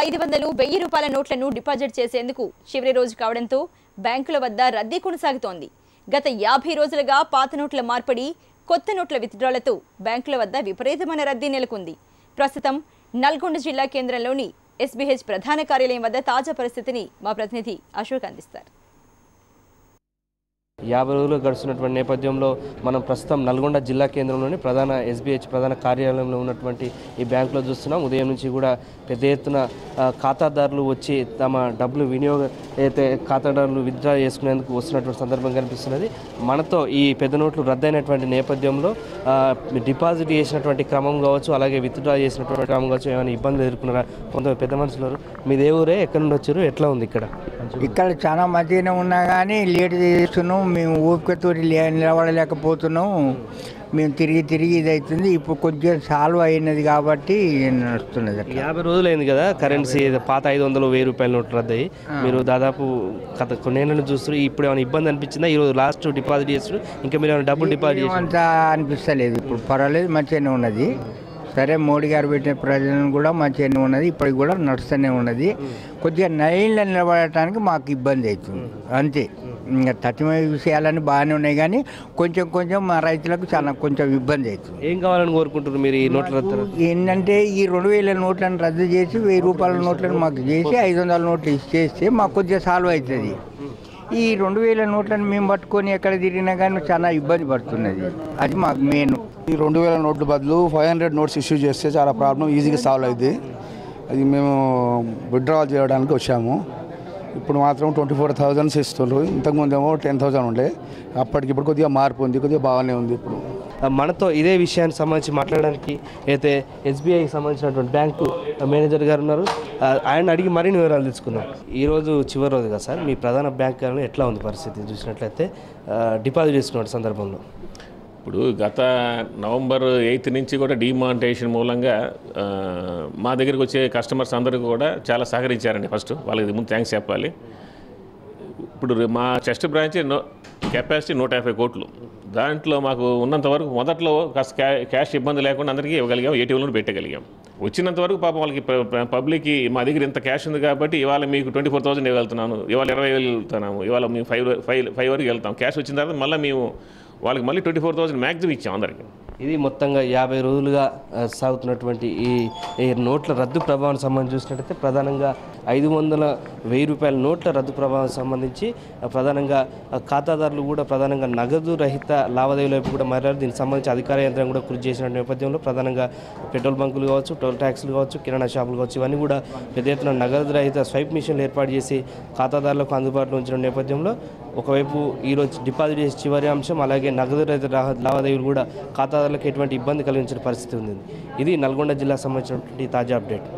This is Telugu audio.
500, 1000 రూపాయల నోట్లను డిపాజిట్ చేసేందుకు చివరి రోజు కావడంతో బ్యాంకుల వద్ద రద్దీ కొనసాగుతోంది. గత 50 రోజులుగా పాత నోట్ల మార్పిడి, కొత్త నోట్ల విత్డ్రాలతో బ్యాంకుల వద్ద విపరీతమైన రద్దీ నెలకొంది. ప్రస్తుతం నల్గొండ జిల్లా కేంద్రంలోని SBH ప్రధాన కార్యాలయం వద్ద తాజా పరిస్థితిని మా ప్రతినిధి అశోక్ అందిస్తారు. 50 రోజులు గడుస్తున్నటువంటి నేపథ్యంలో మనం ప్రస్తుతం నల్గొండ జిల్లా కేంద్రంలోని ప్రధాన SBH ప్రధాన కార్యాలయంలో ఉన్నటువంటి ఈ బ్యాంకులో చూస్తున్నాం. ఉదయం నుంచి కూడా పెద్ద ఎత్తున ఖాతాదారులు వచ్చి తమ డబ్బులు అయితే ఖాతాదారులు విత్డ్రా చేసుకునేందుకు వస్తున్నటువంటి సందర్భం కనిపిస్తున్నది. మనతో ఈ పెద్ద నోట్లు రద్దయినటువంటి నేపథ్యంలో డిపాజిట్ చేసినటువంటి క్రమం కావచ్చు, అలాగే విత్డ్రా చేసినటువంటి క్రమం కావచ్చు, ఏమైనా ఇబ్బందులు ఎదుర్కొన్నారా? కొంతమంది పెద్ద మనుషులు మీది ఏ ఊరే, ఎక్కడి నుండి వచ్చారు, ఎట్లా ఉంది ఇక్కడ? ఇక్కడ చాలా మంచిగానే ఉన్నా కానీ లేట్ చేస్తున్నాం. మేము ఓపికతో నిలబడలేకపోతున్నాం. మేము తిరిగి ఇది అవుతుంది. ఇప్పుడు కొంచెం సాల్వ్ అయినది కాబట్టి నడుస్తున్నది. 50 రోజులు అయింది కదా కరెన్సీ, పాత 500, 1000 రూపాయల నోట్లు రద్దయి. మీరు దాదాపు కొన్నేళ్ళని చూస్తారు. ఇప్పుడు ఏమైనా ఇబ్బంది అనిపించిందా? ఈరోజు లాస్ట్ డిపాజిట్ చేస్తారు, ఇంకా మీరు ఏమైనా డబ్బులు డిపాజిట్ అంతా అనిపిస్తలేదు. ఇప్పుడు పర్వాలేదు, మంచిగానే ఉన్నది. సరే, మోడీ గారు పెట్టిన ప్రజలను కూడా మంచిగానే ఉన్నది. ఇప్పటికి కూడా నడుస్తూనే ఉన్నది. కొద్దిగా లైన్లో నిలబడటానికి మాకు ఇబ్బంది అవుతుంది అంతే. ఇంకా తత్వమైన విషయాలన్నీ బాగానే ఉన్నాయి కానీ కొంచెం మా రైతులకు చాలా కొంచెం ఇబ్బంది అవుతుంది. ఏం కావాలని కోరుకుంటున్నారు మీరు? ఈ నోట్ల రద్దు ఏంటంటే ఈ 2000 నోట్లను రద్దు చేసి 1000 రూపాయల నోట్లను మాకు చేసి 500 నోట్లు ఇచ్చేస్తే మాకు కొద్దిగా సాల్వ్ అవుతుంది. ఈ 2000 నోట్లను మేము పట్టుకొని ఎక్కడ తిరిగినా కానీ చాలా ఇబ్బంది పడుతున్నది. అది మాకు మెయిన్. ఈ 2000 నోట్ల బదులు 500 నోట్స్ ఇష్యూ చేస్తే చాలా ప్రాబ్లం ఈజీగా సాల్వ్ అయింది. అది మేము విత్డ్రావల్ చేయడానికి వచ్చాము. ఇప్పుడు మాత్రం 24,000 ఇస్తున్నారు. ఇంతకుముందు ఏమో 10,000 ఉండే. అప్పటికిప్పుడు కొద్దిగా మార్పు ఉంది, కొద్దిగా బాగానే ఉంది. ఇప్పుడు మనతో ఇదే విషయానికి సంబంధించి మాట్లాడడానికి అయితే SBIకి సంబంధించినటువంటి బ్యాంకు మేనేజర్ గారు ఉన్నారు. ఆయన అడిగి మరిన్ని వివరాలు తెలుసుకున్నాం. ఈరోజు చివరి రోజు కదా సార్, మీ ప్రధాన బ్యాంక్ గారిలో ఎట్లా ఉంది పరిస్థితి చూసినట్లయితే డిపాజిట్ చేసుకున్న సందర్భంలో? ఇప్పుడు గత నవంబర్ 8 నుంచి కూడా డిమానిటైజేషన్ మూలంగా మా దగ్గరికి వచ్చే కస్టమర్స్ అందరూ కూడా చాలా సహకరించారండి. ఫస్ట్ వాళ్ళకి ముందు థ్యాంక్స్ చెప్పాలి. ఇప్పుడు మా చెస్ట్ బ్రాంచ్ కెపాసిటీ 150 కోట్లు. దాంట్లో మాకు ఉన్నంత వరకు మొదట్లో కాస్త క్యాష్ ఇబ్బంది లేకుండా అందరికీ ఇవ్వగలిగాం, ATMలో పెట్టగలిగాం. వచ్చినంత వరకు పాపం వాళ్ళకి పబ్లిక్కి మా దగ్గర ఇంత క్యాష్ ఉంది కాబట్టి ఇవాళ మీకు 24,000 ఇవ్వగలుగుతున్నాను, ఇవాళ 20,000 వెళ్తున్నాము, ఇవాళ మేము 5 వరకు వెళ్తాం. క్యాష్ వచ్చిన తర్వాత మళ్ళీ మేము వాళ్ళకి మళ్ళీ 24,000 మ్యాక్సిమం ఇచ్చాం అందరికీ. ఇది మొత్తంగా 50 రోజులుగా సాగుతున్నటువంటి ఈ నోట్ల రద్దు ప్రభావానికి సంబంధించి చూసినట్టయితే ప్రధానంగా 500, 1000 రూపాయల నోట్ల రద్దు ప్రభావానికి సంబంధించి ప్రధానంగా ఖాతాదారులు కూడా ప్రధానంగా నగదు రహిత లావాదేవీల వైపు కూడా మారారు. దీనికి సంబంధించి అధికార యంత్రం కూడా కృషి చేసిన నేపథ్యంలో ప్రధానంగా పెట్రోల్ బంకులు కావచ్చు, టోల్ ట్యాక్స్లు కావచ్చు, కిరాణా షాపులు కావచ్చు, ఇవన్నీ కూడా పెద్ద ఎత్తున నగదు రహిత స్వైప్ మిషన్లు ఏర్పాటు చేసి ఖాతాదారులకు అందుబాటులో ఉంచిన నేపథ్యంలో ఒకవైపు ఈరోజు డిపాజిట్ చేసే చివరి అంశం, అలాగే నగదు రహిత లావాదేవీలు కూడా ఖాతాదారులకు ఎటువంటి ఇబ్బంది కలిగించిన పరిస్థితి ఉంది. ఇది నల్గొండ జిల్లాకు సంబంధించినటువంటి తాజా అప్డేట్.